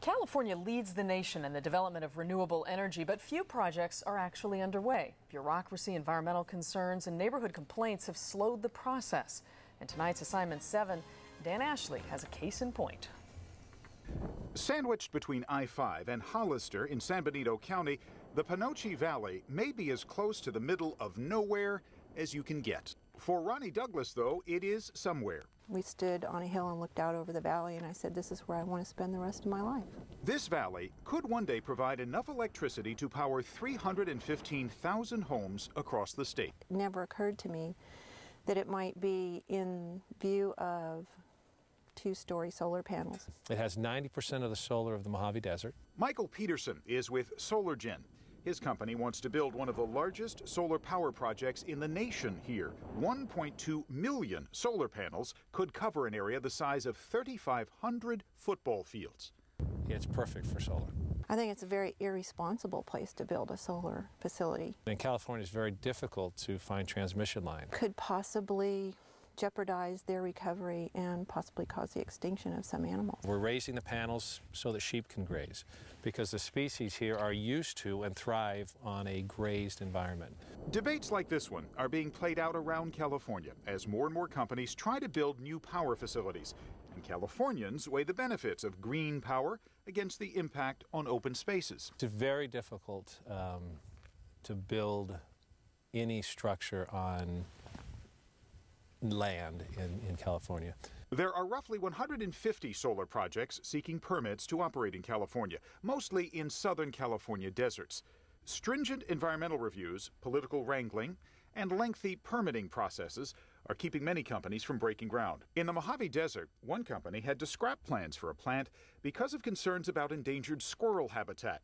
California leads the nation in the development of renewable energy, but few projects are actually underway. Bureaucracy, environmental concerns, and neighborhood complaints have slowed the process. In tonight's Assignment 7, Dan Ashley has a case in point. Sandwiched between I-5 and Hollister in San Benito County, the Panoche Valley may be as close to the middle of nowhere as you can get. For Ronnie Douglas, though, it is somewhere. We stood on a hill and looked out over the valley, and I said, this is where I want to spend the rest of my life. This valley could one day provide enough electricity to power 315,000 homes across the state. It never occurred to me that it might be in view of two-story solar panels. It has 90% of the solar of the Mojave Desert. Michael Peterson is with SolarGen. His company wants to build one of the largest solar power projects in the nation here. 1.2 million solar panels could cover an area the size of 3,500 football fields. It's perfect for solar. I think it's a very irresponsible place to build a solar facility. In California, it's very difficult to find transmission lines. Could possibly jeopardize their recovery and possibly cause the extinction of some animals. We're raising the panels so that sheep can graze, because the species here are used to and thrive on a grazed environment. Debates like this one are being played out around California as more and more companies try to build new power facilities, and Californians weigh the benefits of green power against the impact on open spaces. It's very difficult to build any structure on land in California. There are roughly 150 solar projects seeking permits to operate in California, mostly in Southern California deserts. Stringent environmental reviews, political wrangling, and lengthy permitting processes are keeping many companies from breaking ground. In the Mojave Desert, one company had to scrap plans for a plant because of concerns about endangered squirrel habitat.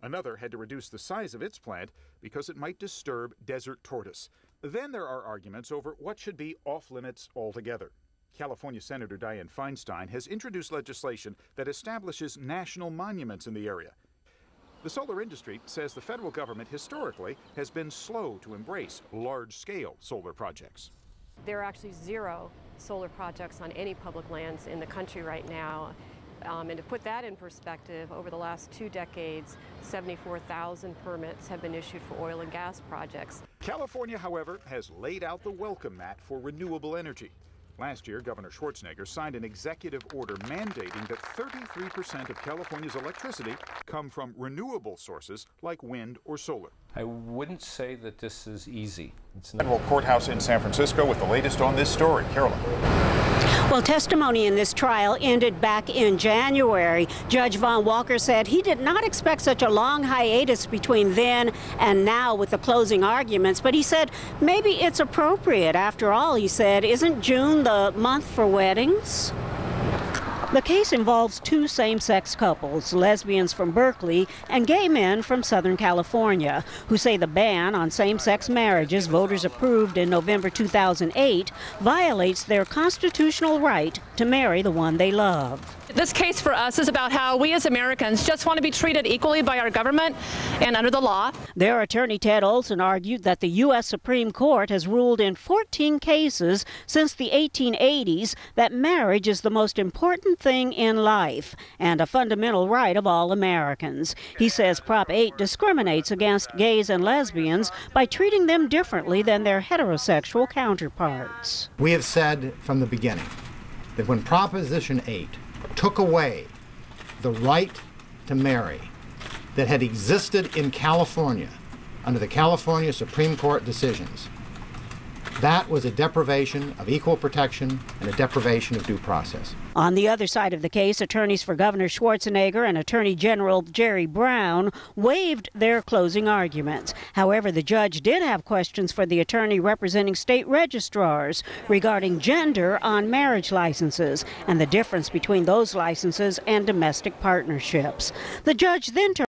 Another had to reduce the size of its plant because it might disturb desert tortoise. Then there are arguments over what should be off-limits altogether. California Senator Dianne Feinstein has introduced legislation that establishes national monuments in the area. The solar industry says the federal government historically has been slow to embrace large-scale solar projects. There are actually 0 solar projects on any public lands in the country right now. And to put that in perspective, over the last 2 decades, 74,000 permits have been issued for oil and gas projects. California, however, has laid out the welcome mat for renewable energy. Last year, Governor Schwarzenegger signed an executive order mandating that 33% of California's electricity come from renewable sources like wind or solar. I wouldn't say that this is easy. It's not. Federal Courthouse in San Francisco with the latest on this story. Carolyn. Well, testimony in this trial ended back in January. Judge Vaughn Walker said he did not expect such a long hiatus between then and now with the closing arguments, but he said maybe it's appropriate. After all, he said, isn't June the month for weddings? The case involves 2 same-sex couples, lesbians from Berkeley and gay men from Southern California, who say the ban on same-sex marriages voters approved in November 2008 violates their constitutional right to marry the one they love. This case for us is about how we as Americans just want to be treated equally by our government and under the law. Their attorney Ted Olson argued that the U.S. Supreme Court has ruled in 14 cases since the 1880s that marriage is the most important thing in life and a fundamental right of all Americans. He says Prop 8 discriminates against gays and lesbians by treating them differently than their heterosexual counterparts. We have said from the beginning that when Proposition 8 took away the right to marry that had existed in California under the California Supreme Court decisions, that was a deprivation of equal protection and a deprivation of due process. On the other side of the case, attorneys for Governor Schwarzenegger and Attorney General Jerry Brown waived their closing arguments. However, the judge did have questions for the attorney representing state registrars regarding gender on marriage licenses and the difference between those licenses and domestic partnerships. The judge then turned